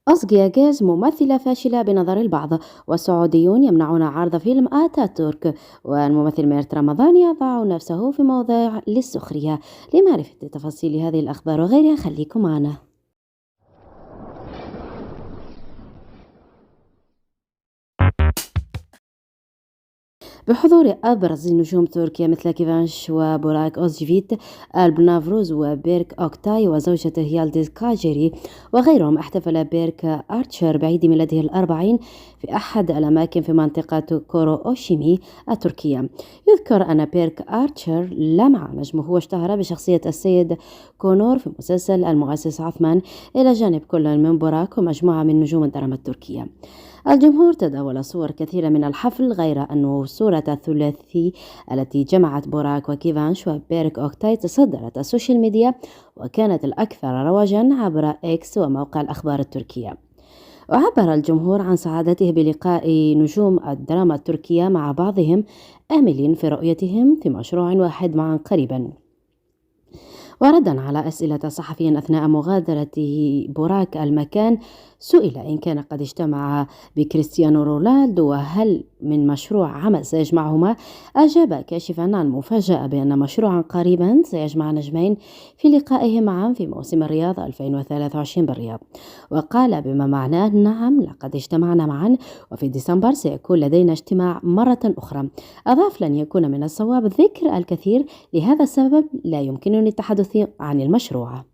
أصجيا جاز ممثلة فاشلة بنظر البعض، والسعوديون يمنعون عرض فيلم آتاتورك، والممثل ميرت رمضان يضع نفسه في موضع للسخرية. لمعرفة تفاصيل هذه الأخبار وغيرها خليكم معنا. بحضور أبرز نجوم تركيا مثل كيفانش وبوراك أوزجفيت، البنافروز وبيرك أوكتاي وزوجته يالديز كاجيري وغيرهم، احتفل بيرك آرتشر بعيد ميلاده الأربعين في أحد الأماكن في منطقة كورو أوشيمي التركية. يذكر أن بيرك آرتشر لمع نجمه واشتهر بشخصية السيد كونور في مسلسل المؤسس عثمان، إلى جانب كل من بوراك ومجموعة من نجوم الدراما التركية. الجمهور تداول صور كثيرة من الحفل، غير أنه صورة الثلاثي التي جمعت بوراك وكيفانش وبيرك أوكتاي تصدرت السوشيال ميديا، وكانت الأكثر رواجا عبر إكس وموقع الأخبار التركية. وعبر الجمهور عن سعادته بلقاء نجوم الدراما التركية مع بعضهم، آملين في رؤيتهم في مشروع واحد معا قريبا. وردا على أسئلة صحفي أثناء مغادرته بوراك المكان، سئل إن كان قد اجتمع بكريستيانو رونالدو وهل من مشروع عمل سيجمعهما، أجاب كاشفا عن مفاجأة بأن مشروعا قريبا سيجمع نجمين في لقائهم معا في موسم الرياض 2023 بالرياض. وقال بما معناه: نعم، لقد اجتمعنا معا، وفي ديسمبر سيكون لدينا اجتماع مرة أخرى. أضاف: لن يكون من الصواب ذكر الكثير، لهذا السبب لا يمكنني التحدث عن المشروع.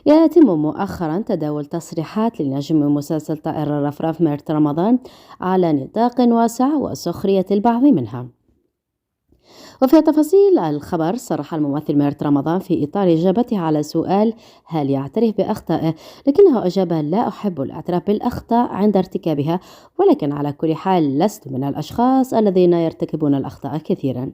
يتم مؤخرا تداول تصريحات لنجم مسلسل طائر الرفراف ميرت رمضان على نطاق واسع وسخرية البعض منها. وفي تفاصيل الخبر، صرح الممثل ميرت رمضان في إطار إجابته على سؤال هل يعترف بأخطائه، لكنه أجاب: لا أحب الاعتراف بالأخطاء عند ارتكابها، ولكن على كل حال لست من الأشخاص الذين يرتكبون الأخطاء كثيرا.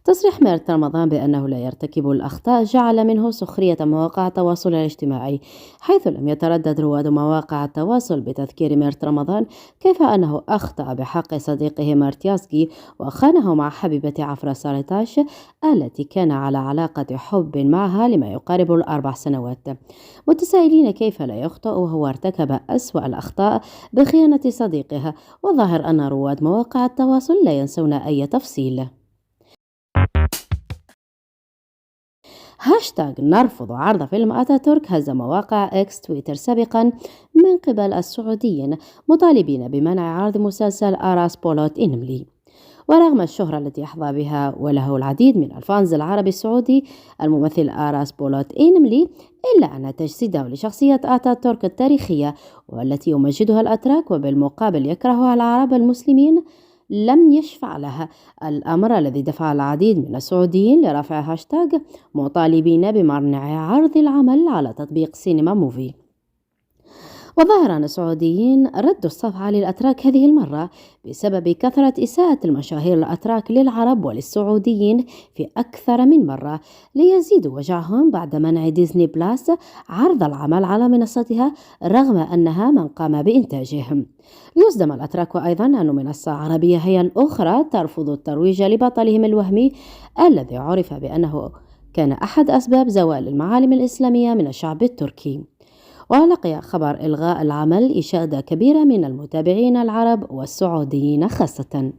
تصريح ميرت رمضان بأنه لا يرتكب الأخطاء جعل منه سخرية مواقع التواصل الاجتماعي، حيث لم يتردد رواد مواقع التواصل بتذكير ميرت رمضان كيف أنه أخطأ بحق صديقه مارتياسكي وخانه مع حبيبة عفرة ساريتاش التي كان على علاقة حب معها لما يقارب ال4 سنوات، متسائلين كيف لا يخطئ وهو ارتكب أسوأ الأخطاء بخيانة صديقها. وظاهر أن رواد مواقع التواصل لا ينسون أي تفصيل. هاشتاغ نرفض عرض فيلم أتاتورك هز مواقع إكس تويتر سابقا من قبل السعوديين، مطالبين بمنع عرض مسلسل آراس بولوت إنملي. ورغم الشهرة التي يحظى بها وله العديد من الفانز العربي السعودي الممثل آراس بولوت إنملي، إلا أن تجسيده لشخصية آتاتورك التاريخية والتي يمجدها الأتراك وبالمقابل يكرهها العرب المسلمين لم يشفع لها، الأمر الذي دفع العديد من السعوديين لرفع هاشتاغ مطالبين بمنع عرض العمل على تطبيق سينما موفي. وظهر أن السعوديين ردوا الصفعة للأتراك هذه المرة بسبب كثرة إساءة المشاهير الأتراك للعرب وللسعوديين في أكثر من مرة، ليزيدوا وجعهم بعد منع ديزني بلاس عرض العمل على منصتها رغم أنها من قام بإنتاجه. ليصدم الأتراك أيضا أن منصة عربية هي الأخرى ترفض الترويج لبطلهم الوهمي الذي عرف بأنه كان أحد أسباب زوال المعالم الإسلامية من الشعب التركي. ولقي خبر إلغاء العمل إشادة كبيرة من المتابعين العرب والسعوديين خاصة.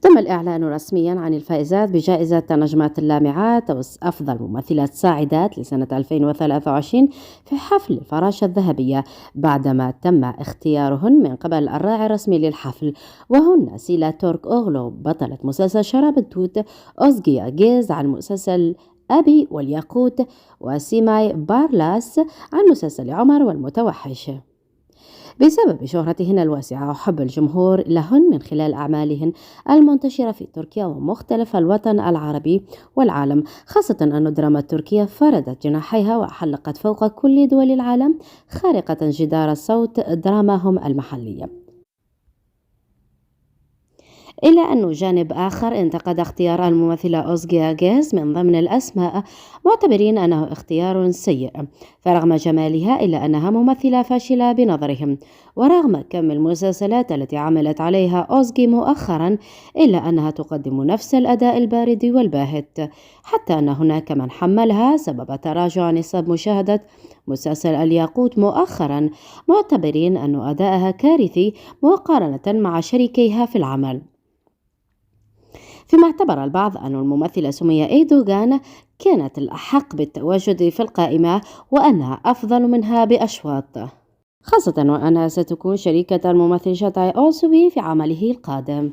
تم الإعلان رسميا عن الفائزات بجائزة نجمات اللامعات أو أفضل ممثلات ساعدات لسنة 2023 في حفل الفراشة الذهبية، بعدما تم اختيارهن من قبل الراعي الرسمي للحفل، وهن سيلا تورك أوغلو بطلة مسلسل شراب التوت، أوزجي أجيز عن مسلسل أبي والياقوت، وسيماي بارلاس عن مسلسل عمر والمتوحش. بسبب شهرتهن الواسعة وحب الجمهور لهن من خلال أعمالهن المنتشرة في تركيا ومختلف الوطن العربي والعالم، خاصة أن الدراما التركية فردت جناحيها وحلقت فوق كل دول العالم، خارقة جدار الصوت دراما هم المحلية. إلا أنه جانب آخر انتقد اختيار الممثلة أوزجي أجاز من ضمن الأسماء، معتبرين أنه اختيار سيء، فرغم جمالها إلا أنها ممثلة فاشلة بنظرهم. ورغم كم المسلسلات التي عملت عليها أوزجي مؤخرا إلا أنها تقدم نفس الأداء البارد والباهت، حتى أن هناك من حملها سبب تراجع نسب مشاهدة مسلسل الياقوت مؤخرا، معتبرين أن أداءها كارثي مقارنة مع شريكيها في العمل. فيما اعتبر البعض أن الممثلة سمية إيدوغان كانت الأحق بالتواجد في القائمة وأنها أفضل منها بأشواط، خاصة وأنها ستكون شريكة الممثل شاتاي أوسوي في عمله القادم.